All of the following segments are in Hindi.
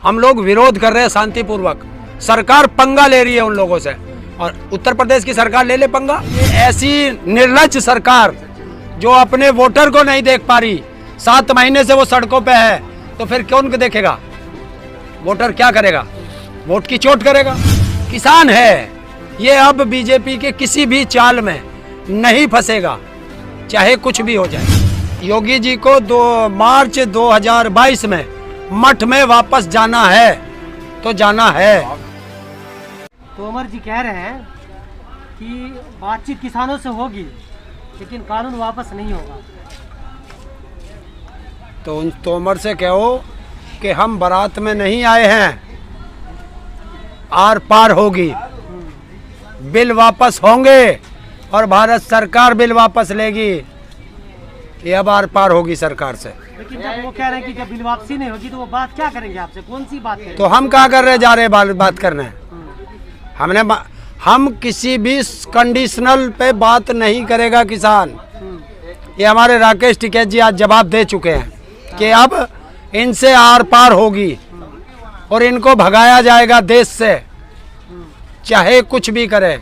हम लोग विरोध कर रहे हैं शांतिपूर्वक। सरकार पंगा ले रही है उन लोगों से, और उत्तर प्रदेश की सरकार ले ले पंगा। ये ऐसी निर्लज्ज सरकार जो अपने वोटर को नहीं देख पा रही, 7 महीने से वो सड़कों पे है, तो फिर कौन देखेगा? वोटर क्या करेगा? वोट की चोट करेगा। किसान है ये, अब बीजेपी के किसी भी चाल में नहीं फंसेगा, चाहे कुछ भी हो जाए। योगी जी को 2 मार्च 2022 में मठ में वापस जाना है तो जाना है। तोमर जी कह रहे हैं कि बातचीत किसानों से होगी लेकिन कानून वापस नहीं होगा। तो उन तोमर से कहो कि हम बारात में नहीं आए हैं, आर पार होगी, बिल वापस होंगे और भारत सरकार बिल वापस लेगी। ये अब आर पार होगी सरकार से। लेकिन जब वो कह रहे हैं कि जब बिल वापसी नहीं होगी तो वो बात क्या करेंगे आपसे? कौन सी बात करेंगे? तो हम क्या कर रहे जा रहे बात करने? हम किसी भी कंडीशनल पे बात नहीं करेगा किसान। ये हमारे राकेश टिकैत जी आज जवाब दे चुके हैं कि अब इनसे आर पार होगी और इनको भगाया जाएगा देश से, चाहे कुछ भी करे।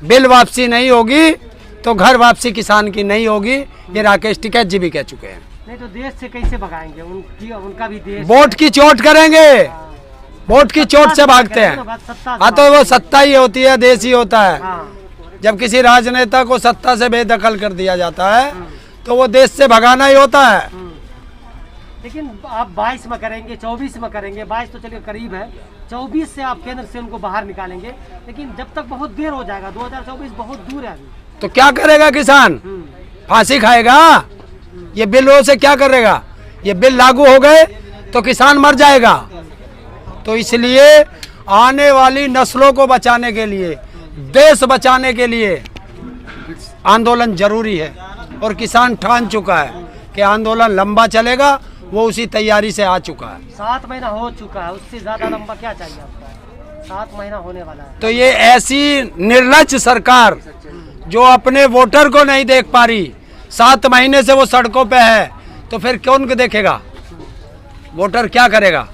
बिल वापसी नहीं होगी तो घर वापसी किसान की नहीं होगी, ये राकेश टिकैत जी भी कह चुके हैं। नहीं तो देश से कैसे भगाएंगे? उनका भी देश, वोट की चोट करेंगे, वोट की चोट से भागते हैं। हाँ तो वो सत्ता ही होती है, देश ही होता है। जब किसी राजनेता को सत्ता से बेदखल कर दिया जाता है तो वो देश से भगाना ही होता है। लेकिन आप 22 में करेंगे, 24 में करेंगे, 22 तो चलिए करीब है, 24 से आप केंद्र से उनको बाहर निकालेंगे, लेकिन जब तक बहुत देर हो जाएगा, 2024 बहुत दूर है अभी। तो क्या करेगा किसान? फांसी खाएगा? ये बिलों से क्या करेगा? ये बिल लागू हो गए तो किसान मर जाएगा। तो इसलिए आने वाली नस्लों को बचाने के लिए, देश बचाने के लिए आंदोलन जरूरी है, और किसान ठान चुका है कि आंदोलन लंबा चलेगा। वो उसी तैयारी से आ चुका है। 7 महीना हो चुका है, उससे ज्यादा लंबा क्या चाहिए आपको? 7 महीना होने वाला है। तो ये ऐसी निर्लज्ज सरकार जो अपने वोटर को नहीं देख पा रही, 7 महीने से वो सड़कों पे है, तो फिर कौन देखेगा? वोटर क्या करेगा?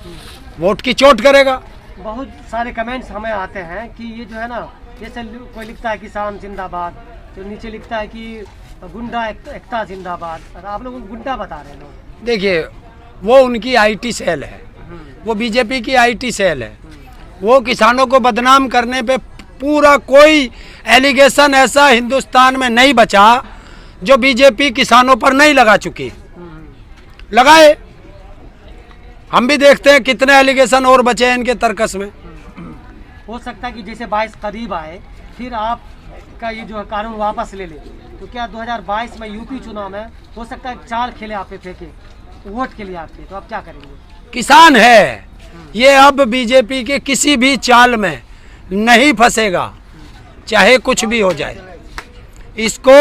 वोट की चोट करेगा। बहुत सारे कमेंट्स हमें आते हैं कि ये जो है ना, जैसे कोई लिखता है किसान जिंदाबाद, तो नीचे लिखता है कि गुंडा एकता जिंदाबाद। आप लोग गुंडा बता रहे हैं लोग। देखिए, वो उनकी आईटी सेल है, वो बीजेपी की आईटी सेल है। वो किसानों को बदनाम करने पे पूरा कोई एलिगेशन ऐसा हिंदुस्तान में नहीं बचा जो बीजेपी किसानों पर नहीं लगा चुकी। लगाए, हम भी देखते हैं कितने एलिगेशन और बचे हैं इनके तर्कस में। हो सकता है कि जैसे 22 करीब आए फिर आपका ये जो है कानून वापस ले ले, तो क्या 2022 में यूपी चुनाव में हो सकता है 4 खेले आप पे फेंके वोट के लिए आपके, तो आप क्या करेंगे? किसान है ये, अब बीजेपी के किसी भी चाल में नहीं फंसेगा, चाहे कुछ भी हो जाए। इसको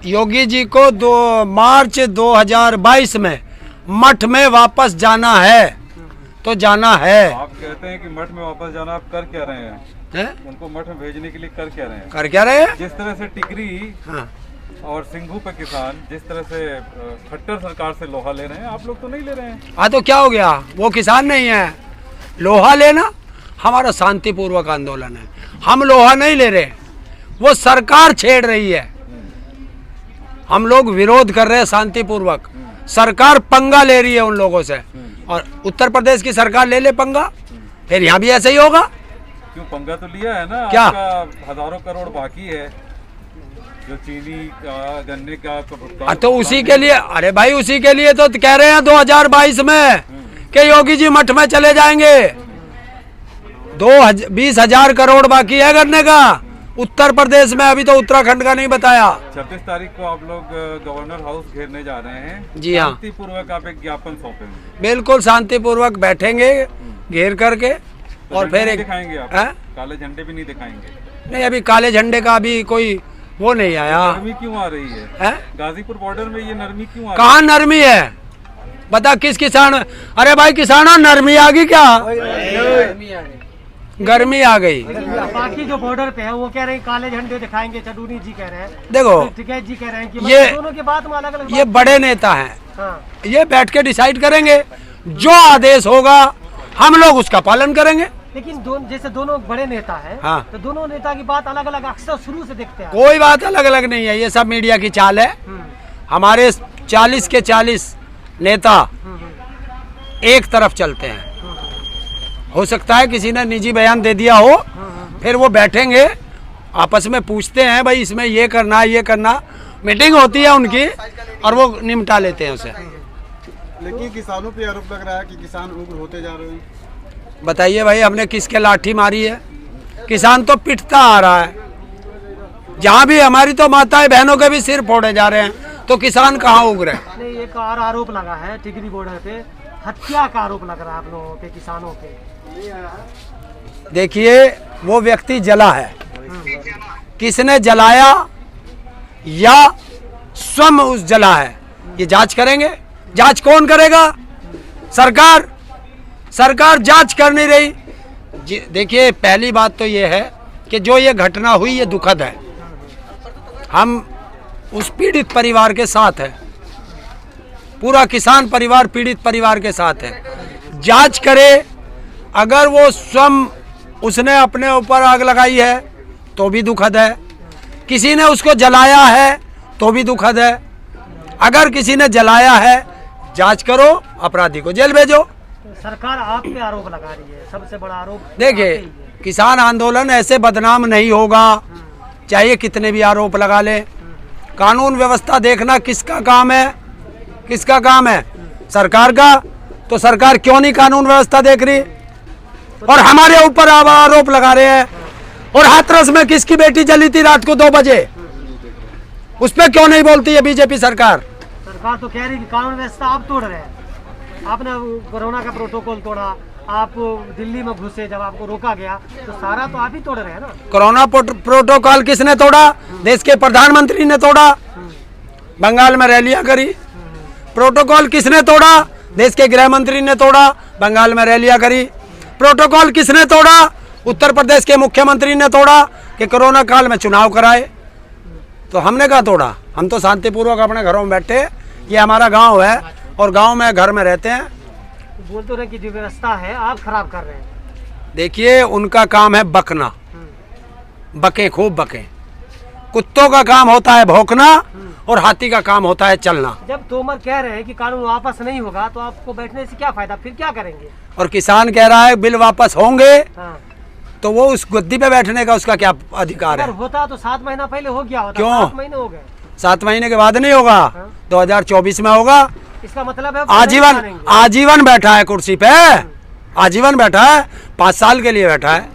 योगी जी को 2 मार्च 2022 में मठ में वापस जाना है तो जाना है। आप कहते हैं कि मठ में वापस जाना, आप कर क्या रहे हैं? उनको मठ में भेजने के लिए कर क्या रहे हैं? कर क्या रहे हैं? जिस तरह से टिकरी और सिंघू पे किसान जिस तरह से खट्टर सरकार से लोहा ले रहे हैं, आप लोग तो नहीं ले रहे हैं। हाँ तो क्या हो गया? वो किसान नहीं है। लोहा लेना हमारा शांतिपूर्वक आंदोलन है, हम लोहा नहीं ले रहे, वो सरकार छेड़ रही है। हम लोग विरोध कर रहे हैं शांतिपूर्वक, सरकार पंगा ले रही है उन लोगों से, और उत्तर प्रदेश की सरकार ले ले पंगा, फिर यहाँ भी ऐसे ही होगा। क्यों पंगा तो लिया है ना? क्या? आपका हजारों करोड़ बाकी है जो चीनी का, गन्ने का, तो उसी के लिए, अरे भाई उसी के लिए तो कह रहे हैं 2022 में कि योगी जी मठ में चले जाएंगे। 20,000 करोड़ बाकी है गन्ने का उत्तर प्रदेश में, अभी तो उत्तराखंड का नहीं बताया। 26 तारीख को आप लोग गवर्नर हाउस घेरने जा रहे हैं। जी हाँ, शांतिपूर्वक आप एक ज्ञापन सौंपेंगे? बिल्कुल शांतिपूर्वक बैठेंगे घेर करके, तो और फिर एक दिखाएंगे आप? काले झंडे भी नहीं दिखाएंगे? नहीं, अभी काले झंडे का अभी कोई वो नहीं आया। नरमी क्यों आ रही है? गाजीपुर बॉर्डर में ये नरमी क्यों आ रही है? कहाँ नरमी है? बता किस किसान? अरे भाई किसानों, नरमी आ गई क्या? गर्मी आ गई। बाकी जो बॉर्डर पे है वो कह रहे हैं काले झंडे दिखाएंगे, चडूनी जी कह रहे हैं, देखो टिकैत जी कह रहे हैं कि ये दोनों के बात में अलग अलग ये बड़े नेता हैं। हाँ। ये बैठ के डिसाइड करेंगे, जो आदेश होगा हम लोग उसका पालन करेंगे। लेकिन जैसे दोनों बड़े नेता हैं, हाँ। तो दोनों नेता की बात अलग अलग अक्सर शुरू से देखते हैं। कोई बात अलग अलग नहीं है, ये सब मीडिया की चाल है। हमारे 40 के 40 नेता एक तरफ चलते हैं। हो सकता है किसी ने निजी बयान दे दिया हो, फिर वो बैठेंगे आपस में पूछते हैं भाई इसमें ये करना, मीटिंग होती है उनकी और वो निपटा लेते हैं उसे। लेकिन किसानों पे आरोप लग रहा है कि किसान उग्र होते जा रहे हैं। बताइए भाई हमने किसके लाठी मारी है? किसान तो पिटता आ रहा है। जहाँ भी हमारी तो माताएं बहनों के भी सिर फोड़े जा रहे हैं, तो किसान कहाँ उग रहे हैं? नहीं, एक और आरोप लगा है टिकरी बॉर्डर पे, हत्या का आरोप लग रहा है आप लोगों पे, किसानों पे। देखिए वो व्यक्ति जला है, किसने जलाया या स्वयं उस जला है, ये जांच करेंगे। जांच कौन करेगा? सरकार जांच कर नहीं रही। देखिए पहली बात तो ये है कि जो ये घटना हुई ये दुखद है। हम उस पीड़ित परिवार के साथ है, पूरा किसान परिवार पीड़ित परिवार के साथ है। जांच करे, अगर वो स्वयं उसने अपने ऊपर आग लगाई है तो भी दुखद है, किसी ने उसको जलाया है तो भी दुखद है। अगर किसी ने जलाया है, जांच करो, अपराधी को जेल भेजो। सरकार आप पे आरोप लगा रही है, सबसे बड़ा आरोप। देखिए किसान आंदोलन ऐसे बदनाम नहीं होगा, चाहे कितने भी आरोप लगा ले। कानून व्यवस्था देखना किसका काम है? किसका काम है? सरकार का। तो सरकार क्यों नहीं कानून व्यवस्था देख रही और हमारे ऊपर आरोप लगा रहे हैं? और हाथरस में किसकी बेटी जली थी रात को 2 बजे, उस पर क्यों नहीं बोलती है बीजेपी सरकार? सरकार तो कह रही कि कानून व्यवस्था आप तोड़ रहे हैं। आपने कोरोना का प्रोटोकॉल तोड़ा, आप दिल्ली में घुसे, जब आपको रोका गया तो सारा तो आप ही तोड़ रहे हैं ना। कोरोना प्रोटोकॉल किसने तोड़ा? देश के प्रधानमंत्री ने तोड़ा, बंगाल में रैलियां करी। प्रोटोकॉल किसने तोड़ा? देश के गृह मंत्री ने तोड़ा, बंगाल में रैलियां करी। प्रोटोकॉल किसने तोड़ा? उत्तर प्रदेश के मुख्यमंत्री ने तोड़ा कि कोरोना काल में चुनाव कराए। तो हमने कहा तोड़ा? हम तो शांतिपूर्वक अपने घरों में बैठे, ये हमारा गांव है और गांव में घर में रहते हैं। बोल तो रहे कि जो व्यवस्था है आप खराब कर रहे हैं। देखिए उनका काम है बकना, बके खूब बके। कुत्तों का काम होता है भौंकना और हाथी का काम होता है चलना। जब तोमर कह रहे हैं कि कानून वापस नहीं होगा तो आपको बैठने से क्या फायदा, फिर क्या करेंगे? और किसान कह रहा है बिल वापस होंगे, हाँ। तो वो उस गद्दी पे बैठने का उसका क्या अधिकार है? अगर होता तो 7 महीना पहले हो गया होता। क्यों? 7 महीने हो गए। 7 महीने के बाद नहीं होगा, 2024 में होगा। इसका मतलब है आजीवन बैठा है कुर्सी पे, आजीवन बैठा है, 5 साल के लिए बैठा है।